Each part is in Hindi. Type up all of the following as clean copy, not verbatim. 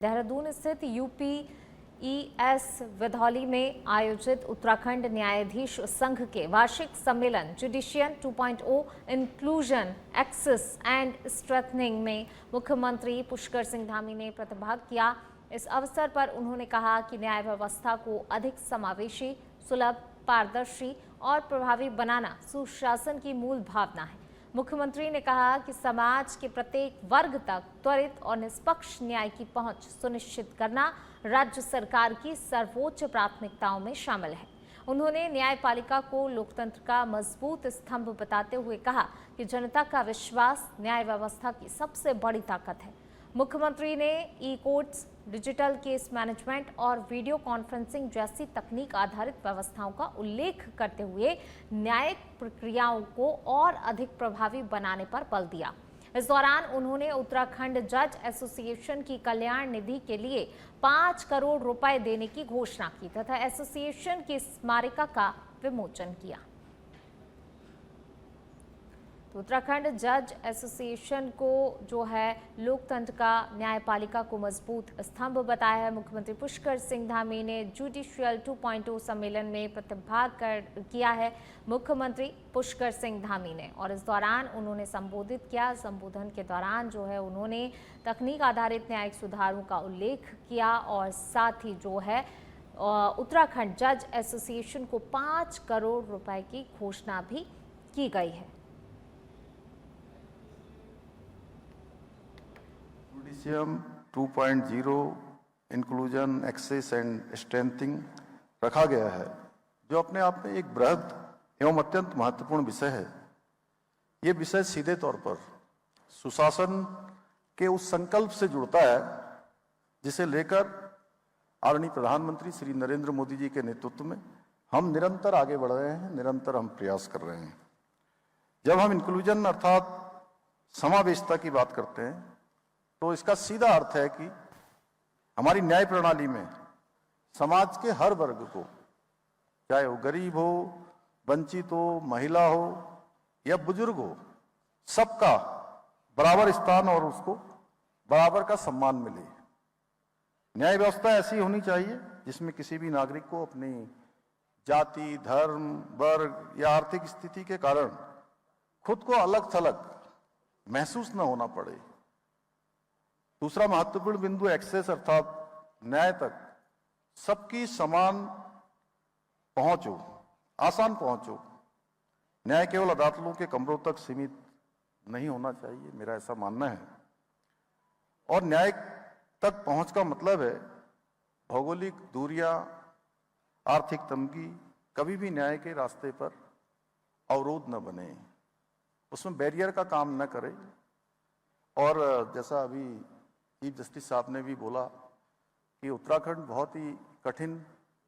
देहरादून स्थित यूपीईएस विधौली में आयोजित उत्तराखंड न्यायाधीश संघ के वार्षिक सम्मेलन judicial 2.0 inclusion access and strengthening में मुख्यमंत्री पुष्कर सिंह धामी ने प्रतिभाग किया। इस अवसर पर उन्होंने कहा कि न्याय व्यवस्था को अधिक समावेशी, सुलभ, पारदर्शी और प्रभावी बनाना सुशासन की मूल भावना है। मुख्यमंत्री ने कहा कि समाज के प्रत्येक वर्ग तक त्वरित और निष्पक्ष न्याय की पहुंच सुनिश्चित करना राज्य सरकार की सर्वोच्च प्राथमिकताओं में शामिल है। उन्होंने न्यायपालिका को लोकतंत्र का मजबूत स्तंभ बताते हुए कहा कि जनता का विश्वास न्याय व्यवस्था की सबसे बड़ी ताकत है। मुख्यमंत्री ने ई-कोर्ट्स, डिजिटल केस मैनेजमेंट और वीडियो कॉन्फ्रेंसिंग जैसी तकनीक आधारित व्यवस्थाओं का उल्लेख करते हुए न्यायिक प्रक्रियाओं को और अधिक प्रभावी बनाने पर बल दिया। इस दौरान उन्होंने उत्तराखंड जज एसोसिएशन की कल्याण निधि के लिए 5 करोड़ रुपए देने की घोषणा की तथा एसोसिएशन की स्मारिका का विमोचन किया। तो उत्तराखंड जज एसोसिएशन को जो है लोकतंत्र का न्यायपालिका को मजबूत स्तंभ बताया है। मुख्यमंत्री पुष्कर सिंह धामी ने जुडिशियल 2.0 सम्मेलन में प्रतिभाग किया है। मुख्यमंत्री पुष्कर सिंह धामी ने और इस दौरान उन्होंने संबोधित किया। संबोधन के दौरान जो है उन्होंने तकनीक आधारित न्यायिक सुधारों का उल्लेख किया और साथ ही जो है उत्तराखंड जज एसोसिएशन को 5 करोड़ रुपए की घोषणा भी की गई है। Judicial 2.0 inclusion access and strengthening रखा गया है, जो अपने आप में एक बृहद एवं अत्यंत महत्वपूर्ण विषय है। ये विषय सीधे तौर पर सुशासन के उस संकल्प से जुड़ता है जिसे लेकर आदरणीय प्रधानमंत्री श्री नरेंद्र मोदी जी के नेतृत्व में हम निरंतर आगे बढ़ रहे हैं, निरंतर हम प्रयास कर रहे हैं। जब हम इंक्लूजन अर्थात समावेशिता की बात करते हैं तो इसका सीधा अर्थ है कि हमारी न्याय प्रणाली में समाज के हर वर्ग को, चाहे वो गरीब हो, वंचित हो, महिला हो या बुजुर्ग हो, सबका बराबर स्थान और उसको बराबर का सम्मान मिले। न्याय व्यवस्था ऐसी होनी चाहिए जिसमें किसी भी नागरिक को अपनी जाति, धर्म, वर्ग या आर्थिक स्थिति के कारण खुद को अलग थलग महसूस न होना पड़े। दूसरा महत्वपूर्ण बिंदु एक्सेस अर्थात न्याय तक सबकी समान पहुंच हो, आसान पहुंच हो। न्याय केवल अदालतों के कमरों तक सीमित नहीं होना चाहिए, मेरा ऐसा मानना है। और न्याय तक पहुंच का मतलब है भौगोलिक दूरियां, आर्थिक तंगी कभी भी न्याय के रास्ते पर अवरोध न बने, उसमें बैरियर का काम न करे। और जैसा अभी चीफ जस्टिस साहब ने भी बोला कि उत्तराखंड बहुत ही कठिन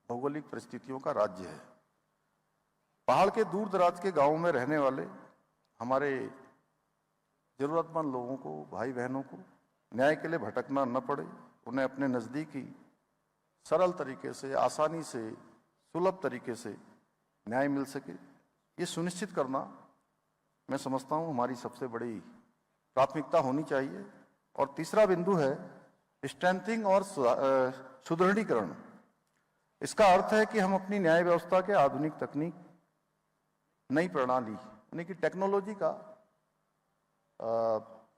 भौगोलिक परिस्थितियों का राज्य है। पहाड़ के दूर दराज के गांवों में रहने वाले हमारे जरूरतमंद लोगों को, भाई बहनों को न्याय के लिए भटकना न पड़े, उन्हें अपने नज़दीकी सरल तरीके से, आसानी से, सुलभ तरीके से न्याय मिल सके, ये सुनिश्चित करना मैं समझता हूँ हमारी सबसे बड़ी प्राथमिकता होनी चाहिए। और तीसरा बिंदु है स्ट्रेंथिंग और सुदृढ़ीकरण। इसका अर्थ है कि हम अपनी न्याय व्यवस्था के आधुनिक तकनीक, नई प्रणाली यानी कि टेक्नोलॉजी का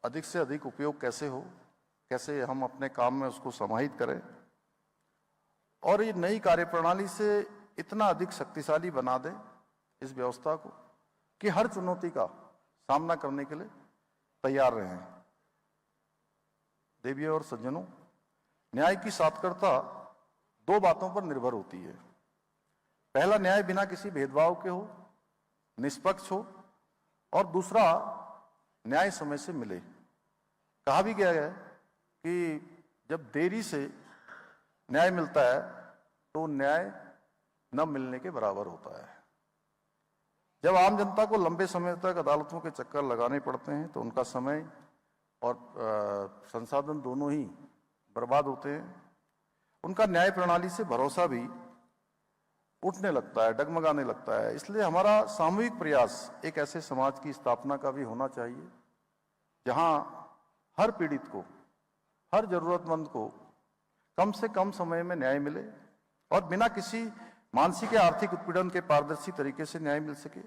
अधिक से अधिक उपयोग कैसे हो, कैसे हम अपने काम में उसको समाहित करें और ये नई कार्यप्रणाली से इतना अधिक शक्तिशाली बना दें इस व्यवस्था को कि हर चुनौती का सामना करने के लिए तैयार रहें। देवियों और सज्जनों, न्याय की सार्थकता 2 बातों पर निर्भर होती है। पहला, न्याय बिना किसी भेदभाव के हो, निष्पक्ष हो, और दूसरा, न्याय समय से मिले। कहा भी गया है कि जब देरी से न्याय मिलता है तो न्याय न मिलने के बराबर होता है। जब आम जनता को लंबे समय तक अदालतों के चक्कर लगाने पड़ते हैं तो उनका समय और संसाधन दोनों ही बर्बाद होते हैं। उनका न्याय प्रणाली से भरोसा भी उठने लगता है, डगमगाने लगता है। इसलिए हमारा सामूहिक प्रयास एक ऐसे समाज की स्थापना का भी होना चाहिए जहां हर पीड़ित को, हर जरूरतमंद को कम से कम समय में न्याय मिले और बिना किसी मानसिक या आर्थिक उत्पीड़न के पारदर्शी तरीके से न्याय मिल सके।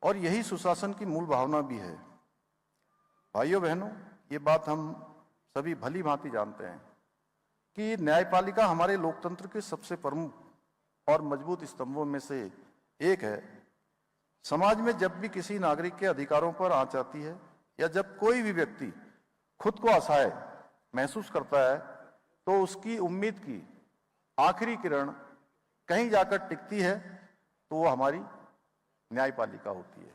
और यही सुशासन की मूल भावना भी है। भाइयों बहनों, ये बात हम सभी भली भांति जानते हैं कि न्यायपालिका हमारे लोकतंत्र के सबसे प्रमुख और मजबूत स्तंभों में से एक है। समाज में जब भी किसी नागरिक के अधिकारों पर आंच आती है या जब कोई भी व्यक्ति खुद को असहाय महसूस करता है, तो उसकी उम्मीद की आखिरी किरण कहीं जाकर टिकती है, तो वो हमारी न्यायपालिका होती है।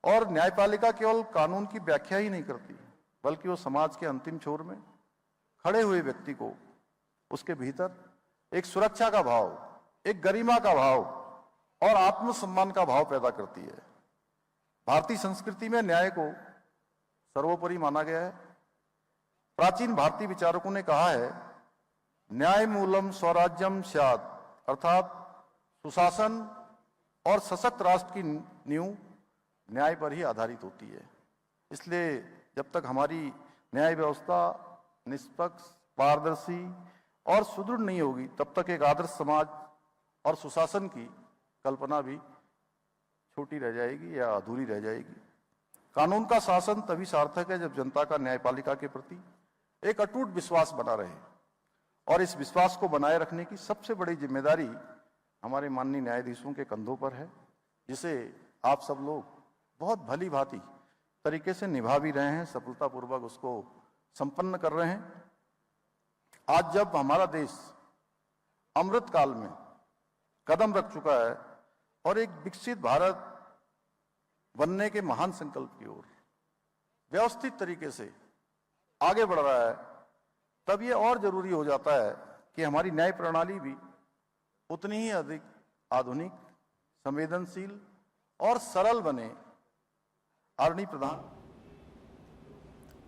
और न्यायपालिका केवल कानून की व्याख्या ही नहीं करती, बल्कि वो समाज के अंतिम छोर में खड़े हुए व्यक्ति को उसके भीतर एक सुरक्षा का भाव, एक गरिमा का भाव और आत्मसम्मान का भाव पैदा करती है। भारतीय संस्कृति में न्याय को सर्वोपरि माना गया है। प्राचीन भारतीय विचारकों ने कहा है, न्याय मूलम स्वराज्यम स्यात्, अर्थात सुशासन और सशक्त राष्ट्र की नींव न्याय पर ही आधारित होती है। इसलिए जब तक हमारी न्याय व्यवस्था निष्पक्ष, पारदर्शी और सुदृढ़ नहीं होगी, तब तक एक आदर्श समाज और सुशासन की कल्पना भी छोटी रह जाएगी या अधूरी रह जाएगी। कानून का शासन तभी सार्थक है जब जनता का न्यायपालिका के प्रति एक अटूट विश्वास बना रहे, और इस विश्वास को बनाए रखने की सबसे बड़ी जिम्मेदारी हमारे माननीय न्यायाधीशों के कंधों पर है, जिसे आप सब लोग बहुत भली भांति तरीके से निभा भी रहे हैं, सफलतापूर्वक उसको संपन्न कर रहे हैं। आज जब हमारा देश अमृत काल में कदम रख चुका है और एक विकसित भारत बनने के महान संकल्प की ओर व्यवस्थित तरीके से आगे बढ़ रहा है, तब ये और जरूरी हो जाता है कि हमारी न्याय प्रणाली भी उतनी ही अधिक आधुनिक, संवेदनशील और सरल बने। आदरणीय प्रधान,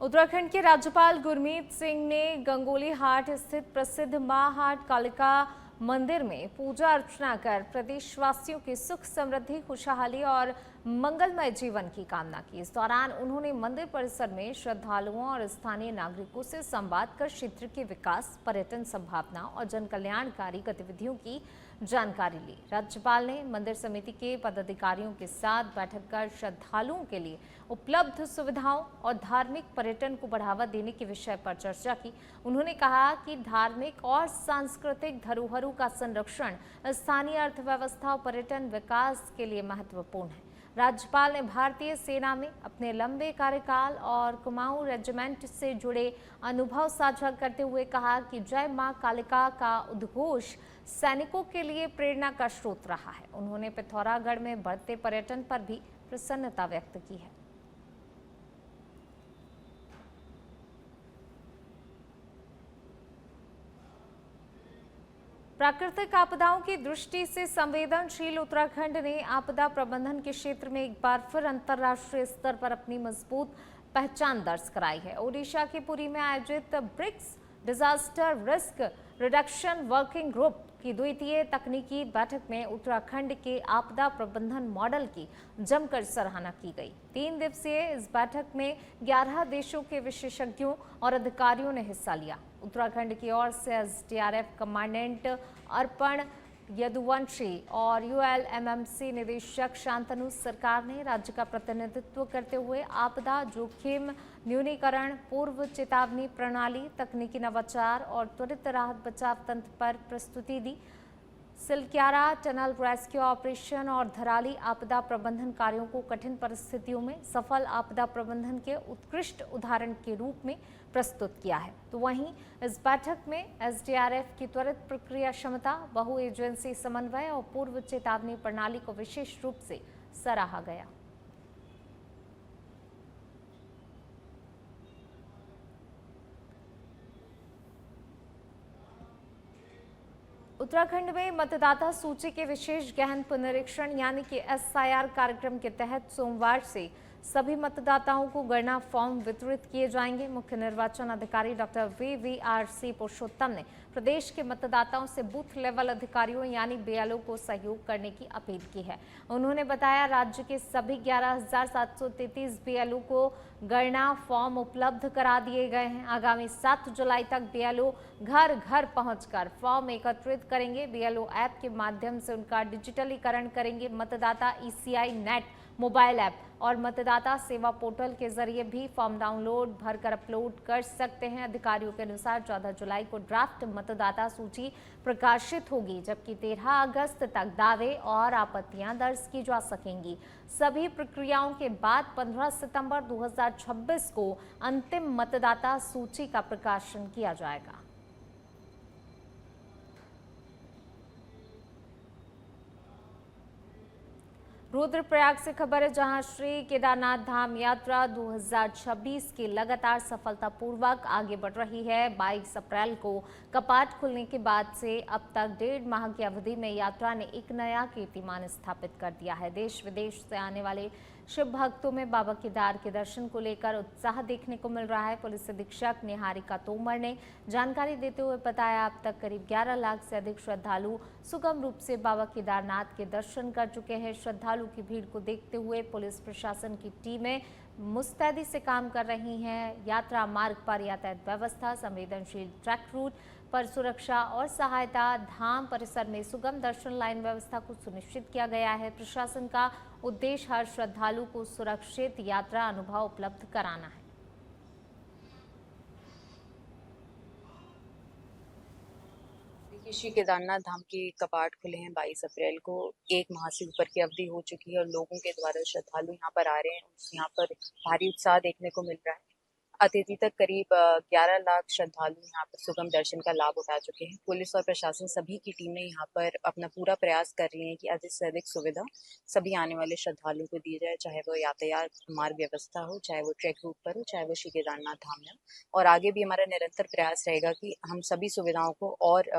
उत्तराखंड के राज्यपाल गुरमीत सिंह ने गंगोली हाट स्थित प्रसिद्ध मां हाट कालिका मंदिर में पूजा अर्चना कर प्रदेशवासियों की सुख समृद्धि, खुशहाली और मंगलमय जीवन की कामना की। इस दौरान उन्होंने मंदिर परिसर में श्रद्धालुओं और स्थानीय नागरिकों से संवाद कर क्षेत्र के विकास, पर्यटन संभावना और जन कल्याणकारी गतिविधियों की जानकारी ली। राज्यपाल ने मंदिर समिति के पदाधिकारियों के साथ बैठक कर श्रद्धालुओं के लिए उपलब्ध सुविधाओं और धार्मिक पर्यटन को बढ़ावा देने के विषय पर चर्चा की। उन्होंने कहा कि धार्मिक और सांस्कृतिक धरोहरों का संरक्षण स्थानीय अर्थव्यवस्था और पर्यटन विकास के लिए महत्वपूर्ण है। राज्यपाल ने भारतीय सेना में अपने लंबे कार्यकाल और कुमाऊं रेजिमेंट से जुड़े अनुभव साझा करते हुए कहा कि जय मां कालिका का उद्घोष सैनिकों के लिए प्रेरणा का स्रोत रहा है। उन्होंने पिथौरागढ़ में बढ़ते पर्यटन पर भी प्रसन्नता व्यक्त की है। प्राकृतिक आपदाओं की दृष्टि से संवेदनशील उत्तराखंड ने आपदा प्रबंधन के क्षेत्र में एक बार फिर अंतर्राष्ट्रीय स्तर पर अपनी मजबूत पहचान दर्ज कराई है। ओडिशा के पुरी में आयोजित BRICS disaster risk reduction working group की द्वितीय तकनीकी बैठक में उत्तराखंड के आपदा प्रबंधन मॉडल की जमकर सराहना की गई। 3 दिवसीय इस बैठक में 11 देशों के विशेषज्ञों और अधिकारियों ने हिस्सा लिया। उत्तराखंड की ओर से एसडीआरएफ कमांडेंट अर्पण यदुवंशी और यूएलएमएमसी निदेशक शांतनु सरकार ने राज्य का प्रतिनिधित्व करते हुए आपदा जोखिम न्यूनीकरण, पूर्व चेतावनी प्रणाली, तकनीकी नवाचार और त्वरित राहत बचाव तंत्र पर प्रस्तुति दी। सिलक्यारा टनल रेस्क्यू ऑपरेशन और धराली आपदा प्रबंधन कार्यों को कठिन परिस्थितियों में सफल आपदा प्रबंधन के उत्कृष्ट उदाहरण के रूप में प्रस्तुत किया है। तो वहीं इस बैठक में एसडीआरएफ की त्वरित प्रक्रिया क्षमता, बहु एजेंसी समन्वय और पूर्व चेतावनी प्रणाली को विशेष रूप से सराहा गया। उत्तराखंड में मतदाता सूची के विशेष गहन पुनरीक्षण यानी कि एसआईआर कार्यक्रम के तहत सोमवार से सभी मतदाताओं को गणना फॉर्म वितरित किए जाएंगे। मुख्य निर्वाचन अधिकारी डॉक्टर VVRC पुरुषोत्तम ने प्रदेश के मतदाताओं से बूथ लेवल अधिकारियों यानी BLO को सहयोग करने की अपील की है। उन्होंने बताया राज्य के सभी 11,733 BLO को गणना फॉर्म उपलब्ध करा दिए गए हैं। आगामी 7 जुलाई तक BLO घर घर पहुंचकर फॉर्म एकत्रित करेंगे। BLO ऐप के माध्यम से उनका डिजिटलीकरण करेंगे। मतदाता ECI नेट मोबाइल ऐप और मतदाता सेवा पोर्टल के जरिए भी फॉर्म डाउनलोड भरकर अपलोड कर सकते हैं। अधिकारियों के अनुसार 14 जुलाई को ड्राफ्ट मतदाता सूची प्रकाशित होगी, जबकि 13 अगस्त तक दावे और आपत्तियां दर्ज की जा सकेंगी। सभी प्रक्रियाओं के बाद 15 सितंबर 2026 को अंतिम मतदाता सूची का प्रकाशन किया जाएगा। रुद्रप्रयाग से खबर है, जहां श्री केदारनाथ धाम यात्रा 2026 की लगातार सफलतापूर्वक आगे बढ़ रही है। 22 अप्रैल को कपाट खुलने के बाद से अब तक 1.5 माह की अवधि में यात्रा ने एक नया कीर्तिमान स्थापित कर दिया है। देश विदेश से आने वाले शिव भक्तों में बाबा केदार के दर्शन को लेकर उत्साह देखने को मिल रहा है। पुलिस अधीक्षक निहारिका तोमर ने जानकारी देते हुए बताया, अब तक करीब 11 लाख से अधिक श्रद्धालु सुगम रूप से बाबा केदारनाथ के दर्शन कर चुके हैं। श्रद्धालु की भीड़ को देखते हुए पुलिस प्रशासन की टीमें मुस्तैदी से काम कर रही हैं। यात्रा मार्ग पर यातायात व्यवस्था, संवेदनशील ट्रैक रूट पर सुरक्षा और सहायता, धाम परिसर में सुगम दर्शन लाइन व्यवस्था को सुनिश्चित किया गया है। प्रशासन का उद्देश्य हर श्रद्धालु को सुरक्षित यात्रा अनुभव उपलब्ध कराना है। श्री केदारनाथ धाम के कपाट खुले हैं 22 अप्रैल को। 1 माह से ऊपर की अवधि हो चुकी है और लोगों के द्वारा श्रद्धालु यहाँ पर आ रहे हैं। यहाँ पर भारी उत्साह देखने को मिल रहा है। अतिथि तक करीब 11 लाख श्रद्धालु यहाँ पर सुगम दर्शन का लाभ उठा चुके हैं। पुलिस और प्रशासन सभी की टीमें यहाँ पर अपना पूरा प्रयास कर रही है कि अधिक से अधिक सुविधा सभी आने वाले श्रद्धालुओं को दी जाए, चाहे वो यातायात मार्ग व्यवस्था हो, चाहे वो ट्रैक रूट पर हो, चाहे वो श्री केदारनाथ धाम में हो। और आगे भी हमारा निरंतर प्रयास रहेगा कि हम सभी सुविधाओं को और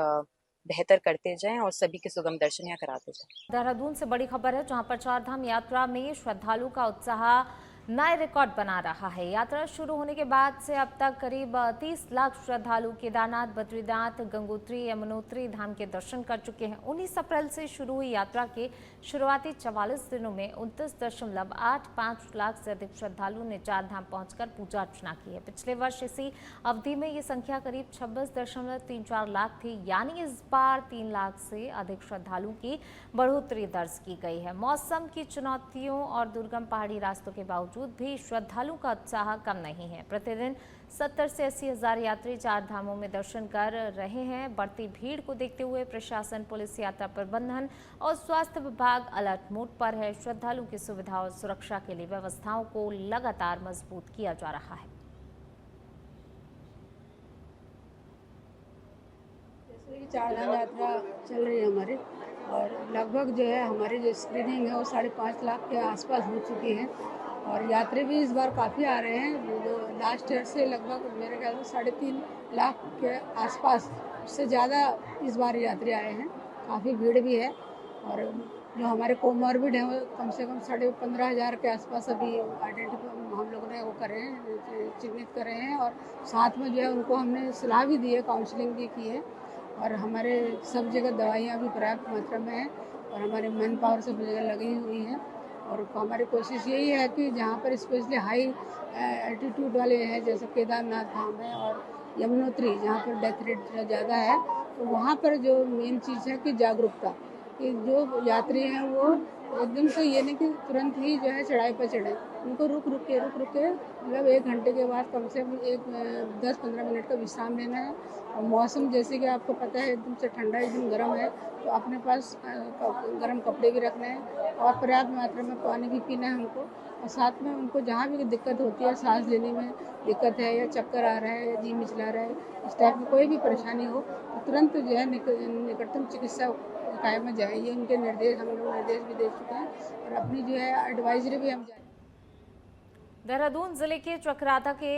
बेहतर करते जाएं और सभी के सुगम दर्शन यहाँ कराते जाएं। देहरादून से बड़ी खबर है, जहां पर चारधाम यात्रा में श्रद्धालु का उत्साह नए रिकॉर्ड बना रहा है। यात्रा शुरू होने के बाद से अब तक करीब 30 लाख श्रद्धालु केदारनाथ, बद्रीनाथ, गंगोत्री, यमुनोत्री धाम के दर्शन कर चुके हैं। 19 अप्रैल से शुरू हुई यात्रा के शुरुआती 44 दिनों में 29.85 लाख से अधिक श्रद्धालुओं ने चार धाम पहुंचकर पूजा अर्चना की है। पिछले वर्ष इसी अवधि में ये संख्या करीब 26.34 लाख थी, यानी इस बार 3 लाख से अधिक श्रद्धालुओं की बढ़ोतरी दर्ज की गई है। मौसम की चुनौतियों और दुर्गम पहाड़ी रास्तों के बावजूद भी श्रद्धालुओं का उत्साह कम नहीं है। प्रतिदिन 70 से 80 हजार यात्री चार धामों में दर्शन कर रहे हैं। बढ़ती भीड़ को देखते हुए प्रशासन, पुलिस, यात्रा प्रबंधन और स्वास्थ्य विभाग अलर्ट मोड पर है। श्रद्धालुओं की सुविधा और सुरक्षा के लिए व्यवस्थाओं को लगातार मजबूत किया जा रहा है। जैसे कि चार धाम यात्रा चल रही है हमारी, और लगभग जो है हमारी जो स्क्रीनिंग है वो 5.5 लाख के आसपास हो चुकी है। और यात्री भी इस बार काफ़ी आ रहे हैं, जो लास्ट ईयर से लगभग मेरे ख्याल में 3.5 लाख के आसपास, उससे ज़्यादा इस बार यात्री आए हैं। काफ़ी भीड़ भी है। और जो हमारे कोमॉर्बिड हैं वो कम से कम 15,500 के आसपास अभी आइडेंटिफाई हम लोगों ने वो करे हैं, चिन्हित करे हैं। और साथ में जो है उनको हमने सलाह भी दी है, काउंसलिंग भी की है। और हमारे सब जगह दवाइयाँ भी पर्याप्त मात्रा में हैं और हमारे मैन पावर सब जगह लगी हुई है। और हमारी कोशिश यही है कि जहाँ पर स्पेशली हाई एल्टीट्यूड वाले हैं, जैसे केदारनाथ धाम है और यमुनोत्री, जहाँ पर डेथ रेट ज़्यादा है, तो वहाँ पर जो मेन चीज़ है कि जागरूकता, कि जो यात्री हैं वो एकदम से ये नहीं कि तुरंत ही जो है चढ़ाई पर चढ़े, उनको रुक रुक के मतलब 1 घंटे के बाद कम से कम 10-15 मिनट का विश्राम लेना है। और मौसम जैसे कि आपको पता है एकदम से ठंडा, एकदम गर्म है, तो अपने पास गर्म कपड़े भी रखने हैं और पर्याप्त मात्रा में पानी भी पीना है हमको। और साथ में उनको जहाँ भी दिक्कत होती है, सांस लेने में दिक्कत है या चक्कर आ रहा है या जी मिचला रहा है, इस टाइप की कोई भी परेशानी हो तो तुरंत जो है निकटतम चिकित्सा इकाई में जाए। ये उनके निर्देश हम लोग निर्देश भी दे चुके हैं और अपनी जो है एडवाइजरी भी हम जाए। देहरादून जिले के चकराता के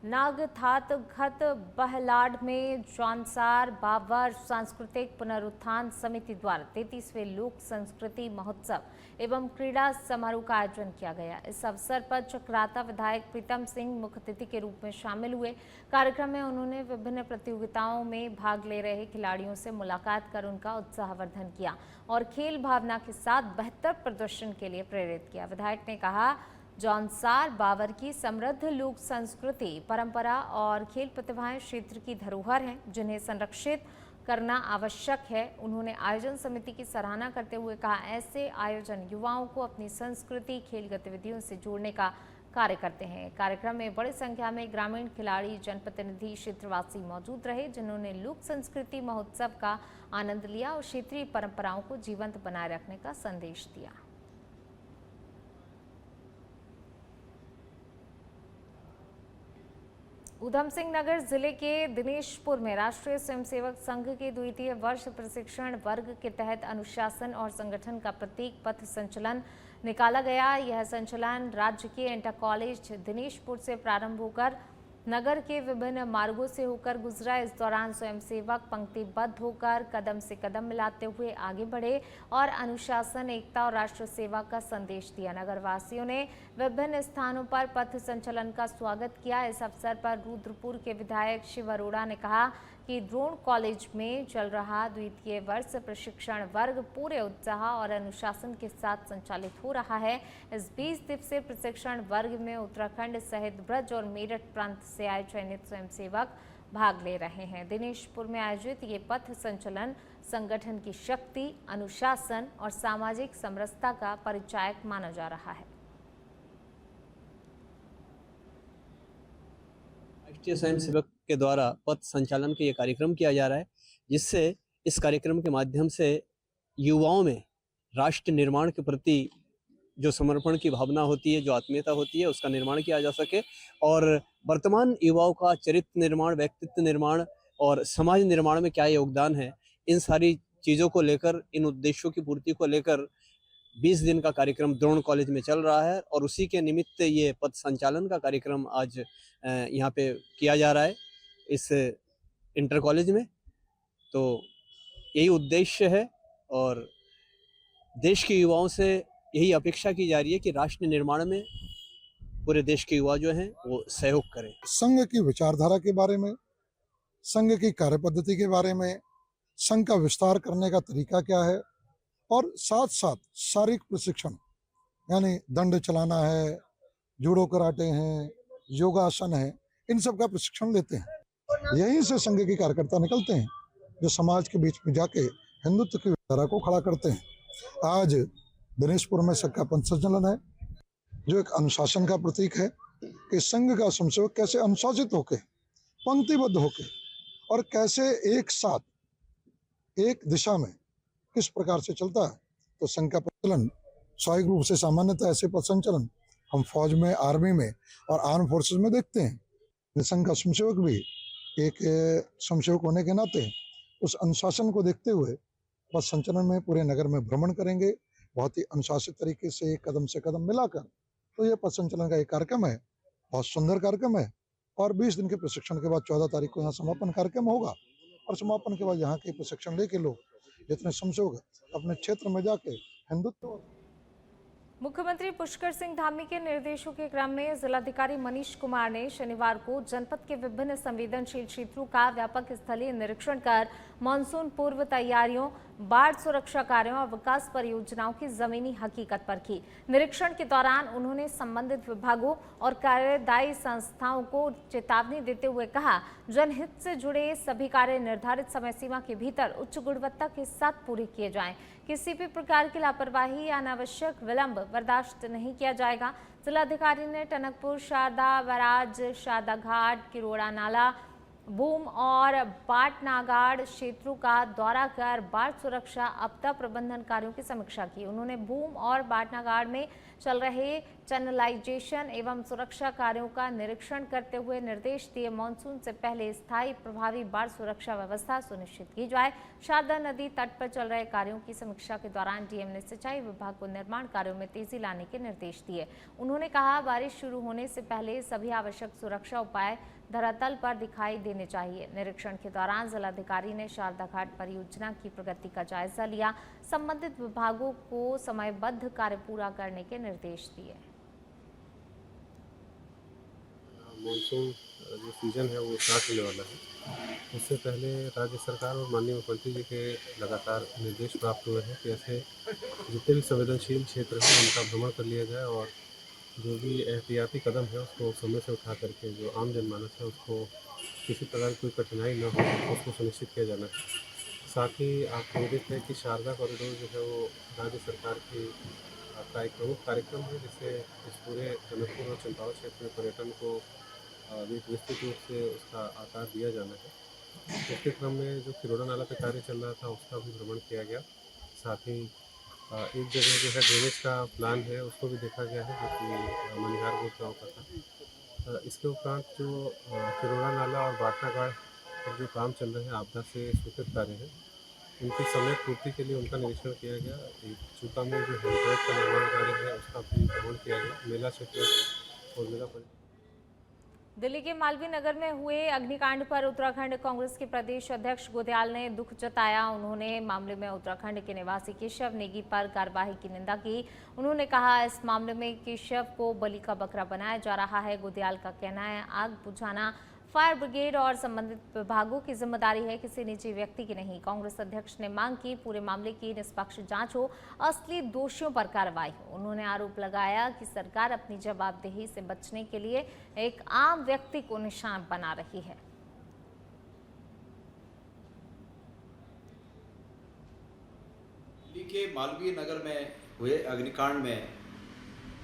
नागथात खत बहलाड में जौनसार बाबर सांस्कृतिक पुनरुत्थान समिति द्वारा 33वें लोक संस्कृति महोत्सव एवं क्रीड़ा समारोह का आयोजन किया गया। इस अवसर पर चक्राता विधायक प्रीतम सिंह मुख्य अतिथि के रूप में शामिल हुए। कार्यक्रम में उन्होंने विभिन्न प्रतियोगिताओं में भाग ले रहे खिलाड़ियों से मुलाकात कर उनका उत्साहवर्धन किया और खेल भावना के साथ बेहतर प्रदर्शन के लिए प्रेरित किया। विधायक ने कहा, जौनसार बाबर की समृद्ध लोक संस्कृति, परंपरा और खेल प्रतिभाएं क्षेत्र की धरोहर हैं, जिन्हें संरक्षित करना आवश्यक है। उन्होंने आयोजन समिति की सराहना करते हुए कहा, ऐसे आयोजन युवाओं को अपनी संस्कृति, खेल गतिविधियों से जोड़ने का कार्य करते हैं। कार्यक्रम में बड़ी संख्या में ग्रामीण खिलाड़ी, जनप्रतिनिधि, क्षेत्रवासी मौजूद रहे, जिन्होंने लोक संस्कृति महोत्सव का आनंद लिया और क्षेत्रीय परंपराओं को जीवंत बनाए रखने का संदेश दिया। ऊधम सिंह नगर जिले के दिनेशपुर में राष्ट्रीय स्वयंसेवक संघ के द्वितीय वर्ष प्रशिक्षण वर्ग के तहत अनुशासन और संगठन का प्रतीक पथ संचलन निकाला गया। यह संचलन राज्य के इंटर कॉलेज दिनेशपुर से प्रारंभ होकर नगर के विभिन्न मार्गों से होकर गुजरा। इस दौरान स्वयंसेवक पंक्तिबद्ध होकर कदम से कदम मिलाते हुए आगे बढ़े और अनुशासन, एकता और राष्ट्र सेवा का संदेश दिया। नगर वासियों ने विभिन्न स्थानों पर पथ संचलन का स्वागत किया। इस अवसर पर रुद्रपुर के विधायक शिव अरोड़ा ने कहा कि द्रोण कॉलेज में चल रहा द्वितीय वर्ष प्रशिक्षण वर्ग पूरे उत्साह और अनुशासन के साथ संचालित हो रहा है। इस 20 दिवसीय प्रशिक्षण वर्ग में उत्तराखंड सहित ब्रज और मेरठ प्रांत से आए चयनित स्वयंसेवक भाग ले रहे हैं। दिनेशपुर में आयोजित ये पथ संचलन संगठन की शक्ति, अनुशासन और सामाजिक समरसता का परिचायक माना जा रहा है। राष्ट्रीय स्वयंसेवक के द्वारा पथ संचालन का ये कार्यक्रम किया जा रहा है, जिससे इस कार्यक्रम के माध्यम से युवाओं में राष्ट्र निर्माण के प्रति जो समर्पण की भावना होती है, जो आत्मीयता होती है, उसका निर्माण किया जा सके और वर्तमान युवाओं का चरित्र निर्माण, व्यक्तित्व निर्माण और समाज निर्माण में क्या योगदान है, इन सारी चीज़ों को लेकर, इन उद्देश्यों की पूर्ति को लेकर 20 दिन का कार्यक्रम द्रोण कॉलेज में चल रहा है और उसी के निमित्त ये पथ संचालन का कार्यक्रम आज यहाँ पे किया जा रहा है इस इंटर कॉलेज में। तो यही उद्देश्य है और देश के युवाओं से यही अपेक्षा की जा रही है कि राष्ट्र निर्माण में पूरे देश के युवा जो हैं वो सहयोग करें। संघ की विचारधारा के बारे में, संघ की कार्यपद्धति के बारे में, संघ का विस्तार करने का तरीका क्या है और साथ साथ शारीरिक प्रशिक्षण यानी दंड चलाना है, जूडो कराटे हैं, योगासन है, इन सब का प्रशिक्षण लेते हैं। यहीं से संघ के कार्यकर्ता निकलते हैं जो समाज के बीच में जाके हिंदुत्व की विचारधारा को खड़ा करते हैं। आज दिनेशपुर में संघ का पथ संचलन है जो एक अनुशासन का प्रतीक है कि संघ का स्वयंसेवक कैसे अनुशासित होके, पंक्तिबद्ध होके और कैसे एक साथ एक दिशा में किस प्रकार से चलता है। तो संघ का प्रचलन स्वाभाविक रूप से सामान्यतः ऐसे पथ संचलन हम फौज में, आर्मी में और आर्म फोर्सेस में देखते हैं। संघ का स्वयंसेवक भी एक स्वयंसेवक होने के नाते उस अनुशासन को देखते हुए पथ संचलन में पूरे नगर में भ्रमण करेंगे, बहुत ही अनुशासित तरीके से कदम से कदम मिलाकर। तो ये पथ संचलन का एक कार्यक्रम है, बहुत सुंदर कार्यक्रम है और 20 दिन के प्रशिक्षण के बाद 14 तारीख को यहाँ समापन कार्यक्रम होगा और समापन के बाद यहाँ के प्रशिक्षण लेके लोग जितने स्वयंसेवक अपने क्षेत्र में जाके हिंदुत्व। मुख्यमंत्री पुष्कर सिंह धामी के निर्देशों के क्रम में जिलाधिकारी मनीष कुमार ने शनिवार को जनपद के विभिन्न संवेदनशील क्षेत्रों का व्यापक स्थलीय निरीक्षण कर मानसून पूर्व तैयारियों, बाढ़ सुरक्षा कार्यों और विकास परियोजनाओं की जमीनी हकीकत परखी। निरीक्षण के दौरान उन्होंने संबंधित विभागों और कार्यदायी संस्थाओं को चेतावनी देते हुए कहा, जनहित से जुड़े सभी कार्य निर्धारित समय सीमा के भीतर उच्च गुणवत्ता के साथ पूरे किए जाएं। किसी भी प्रकार की लापरवाही या अनावश्यक विलंब बर्दाश्त नहीं किया जाएगा। जिलाधिकारी ने टनकपुर, शारदा बैराज, शारदा घाट, किरोड़ा नाला, बूम और पाटनागाड़ क्षेत्रों का दौरा कर बाढ़ सुरक्षा आपदा प्रबंधन कार्यों की समीक्षा की। उन्होंने बूम और पाटनागाड़ में चल रहे चैनलाइजेशन एवं सुरक्षा कार्यों का निरीक्षण करते हुए निर्देश दिए। मानसून से पहले स्थायी प्रभावी बाढ़ सुरक्षा व्यवस्था सुनिश्चित की जाए। शारदा नदी तट पर चल रहे कार्यों की समीक्षा के दौरान डीएम ने सिंचाई विभाग को निर्माण कार्यों में तेजी लाने के निर्देश दिए। उन्होंने कहा, बारिश शुरू होने से पहले सभी आवश्यक सुरक्षा उपाय धरातल पर दिखाई देने चाहिए। निरीक्षण के दौरान जिलाधिकारी ने शारदा घाट परियोजना की प्रगति का जायजा लिया। संबंधित विभागों को समयबद्ध कार्य पूरा करने के निर्देश दिए। मानसून जो सीज़न है वो स्टार्ट होने वाला है। उससे पहले राज्य सरकार और माननीय मुख्यमंत्री जी के लगातार निर्देश प्राप्त हुए हैं कि ऐसे जितने भी संवेदनशील क्षेत्र हैं उनका भ्रमण कर लिया जाए और जो भी एहतियाती कदम है उसको समय से उठा करके जो आम जनमानस है उसको किसी प्रकार की कोई कठिनाई न हो उसको सुनिश्चित किया जाना है। साथ ही आपको विदित है कि शारदा कॉरिडोर जो है वो राज्य सरकार का एक प्रमुख कार्यक्रम है, जिससे इस पूरे टनकपुर और चंपावत क्षेत्र में पर्यटन को भी विस्तृत रूप से उसका आकार दिया जाना है। इसके क्रम में जो खिरोड़ा नाला पे कार्य चल रहा था उसका भी भ्रमण किया गया। साथ ही एक जगह जो है ड्रेनेज का प्लान है उसको भी देखा गया है, जो कि मनिहार गोद गाँव का था। इसके उपरांत जो खिरोड़ा नाला और बाटनागाड़ पर जो काम चल रहे हैं आपदा से स्वीकृत कार्य हैं उनकी समय पूर्ति के लिए उनका निरीक्षण किया गया। एक चूका में जो हेलीपैड का निर्माण कार्य है उसका भी भ्रमण किया गया। मेला क्षेत्र और मेला दिल्ली के मालवीय नगर में हुए अग्निकांड पर उत्तराखंड कांग्रेस के प्रदेश अध्यक्ष गोदयाल ने दुख जताया। उन्होंने मामले में उत्तराखंड के निवासी केशव नेगी पर कार्रवाई की निंदा की। उन्होंने कहा, इस मामले में केशव को बलि का बकरा बनाया जा रहा है। गोदयाल का कहना है, आग बुझाना फायर ब्रिगेड और संबंधित विभागों की जिम्मेदारी है, किसी निजी व्यक्ति की नहीं। कांग्रेस अध्यक्ष ने मांग की पूरे मामले की निष्पक्ष जांच हो, असली दोषियों पर कार्रवाई हो। उन्होंने आरोप लगाया कि सरकार अपनी जवाबदेही से बचने के लिए एक आम व्यक्ति को निशाना बना रही है। दिल्ली के मालवीय नगर में हुए अग्निकांड में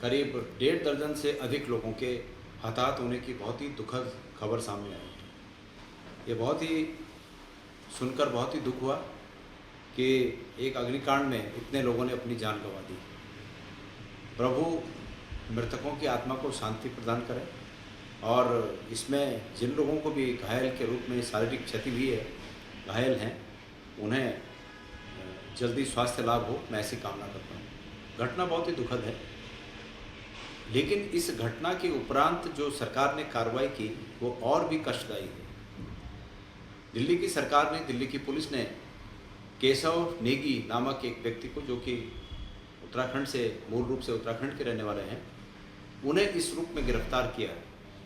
करीब 1.5 दर्जन से अधिक लोगों के हताहत होने की बहुत ही दुखद खबर सामने आई। ये बहुत ही सुनकर बहुत ही दुख हुआ कि एक अग्निकांड में इतने लोगों ने अपनी जान गंवा दी। प्रभु मृतकों की आत्मा को शांति प्रदान करें और इसमें जिन लोगों को भी घायल के रूप में शारीरिक क्षति हुई है, घायल हैं, उन्हें जल्दी स्वास्थ्य लाभ हो, मैं ऐसी कामना करता हूँ। घटना बहुत ही दुखद है, लेकिन इस घटना के उपरांत जो सरकार ने कार्रवाई की वो और भी कष्टदायी है। दिल्ली की सरकार ने, दिल्ली की पुलिस ने केशव नेगी नामक एक व्यक्ति को, जो कि उत्तराखंड से, मूल रूप से उत्तराखंड के रहने वाले हैं, उन्हें इस रूप में गिरफ्तार किया,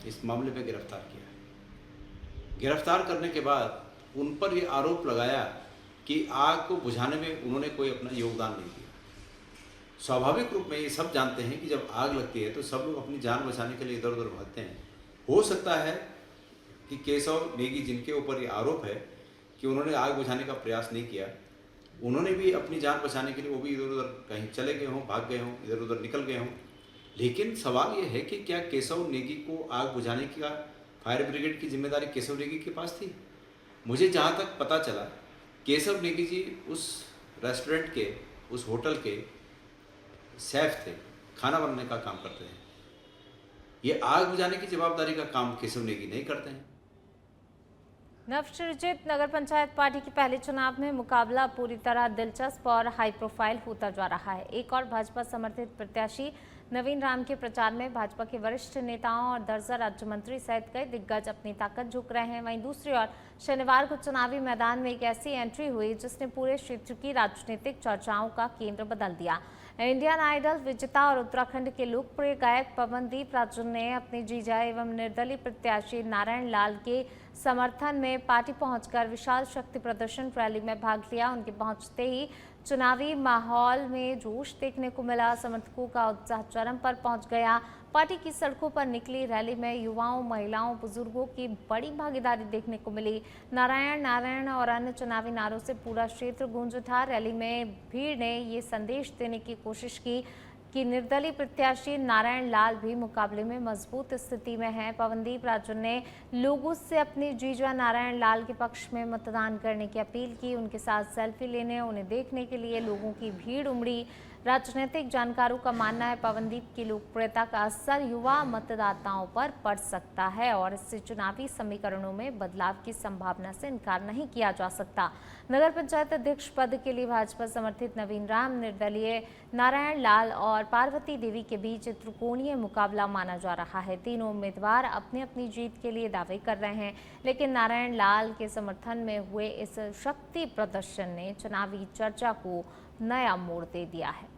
इस मामले में गिरफ्तार किया। गिरफ्तार करने के बाद उन पर ये आरोप लगाया कि आग को बुझाने में उन्होंने कोई अपना योगदान नहीं दिया। स्वाभाविक रूप में ये सब जानते हैं कि जब आग लगती है तो सब लोग अपनी जान बचाने के लिए इधर उधर भागते हैं। हो सकता है कि केशव नेगी, जिनके ऊपर ये आरोप है कि उन्होंने आग बुझाने का प्रयास नहीं किया, उन्होंने भी अपनी जान बचाने के लिए वो भी इधर उधर कहीं चले गए हों, भाग गए हों, इधर उधर निकल गए हों। लेकिन सवाल ये है कि क्या केशव नेगी को आग बुझाने का फायर ब्रिगेड की जिम्मेदारी केशव नेगी के पास थी? मुझे जहाँ तक पता चला, केशव नेगी जी उस रेस्टोरेंट के, उस होटल के शेफ थे, खाना बनाने का काम करते हैं। ये आग बुझाने की जवाबदारी का काम केशव नेगी नहीं करते हैं। नवसृजित नगर पंचायत पार्टी के पहले चुनाव में मुकाबला पूरी तरह दिलचस्प और हाई प्रोफाइल होता जा रहा है। एक और भाजपा समर्थित प्रत्याशी नवीन राम के प्रचार में भाजपा के वरिष्ठ नेताओं और दर्जन राज्य मंत्री सहित कई दिग्गज अपनी ताकत झोंक रहे हैं। वहीं दूसरी ओर शनिवार को चुनावी मैदान में एक ऐसी एंट्री हुई जिसने पूरे क्षेत्र की राजनीतिक चर्चाओं का केंद्र बदल दिया। इंडियन आइडल विजेता और उत्तराखंड के लोकप्रिय गायक पवनदीप राजन ने अपने जीजा एवं निर्दलीय प्रत्याशी नारायण लाल के समर्थन में पार्टी पहुंचकर विशाल शक्ति प्रदर्शन रैली में भाग लिया। उनके पहुंचते ही चुनावी माहौल में जोश देखने को मिला। समर्थकों का उत्साह चरम पर पहुंच गया। पार्टी की सड़कों पर निकली रैली में युवाओं, महिलाओं, बुजुर्गों की बड़ी भागीदारी देखने को मिली। नारायण नारायण और अन्य चुनावी नारों से पूरा क्षेत्र गूंज उठा। रैली में भीड़ ने ये संदेश देने की कोशिश की कि निर्दलीय प्रत्याशी नारायण लाल भी मुकाबले में मजबूत स्थिति में हैं। पवनदीप राजन ने लोगों से अपने जीजा नारायण लाल के पक्ष में मतदान करने की अपील की। उनके साथ सेल्फी लेने, उन्हें देखने के लिए लोगों की भीड़ उमड़ी। राजनीतिक जानकारों का मानना है पवनदीप की लोकप्रियता का असर युवा मतदाताओं पर पड़ सकता है और इससे चुनावी समीकरणों में बदलाव की संभावना से इनकार नहीं किया जा सकता। नगर पंचायत अध्यक्ष पद के लिए भाजपा समर्थित नवीन राम, निर्दलीय नारायण लाल और पार्वती देवी के बीच त्रिकोणीय मुकाबला माना जा रहा है। तीनों उम्मीदवार अपनी अपनी जीत के लिए दावे कर रहे हैं, लेकिन नारायण लाल के समर्थन में हुए इस शक्ति प्रदर्शन ने चुनावी चर्चा को नया मोड़ दे दिया है।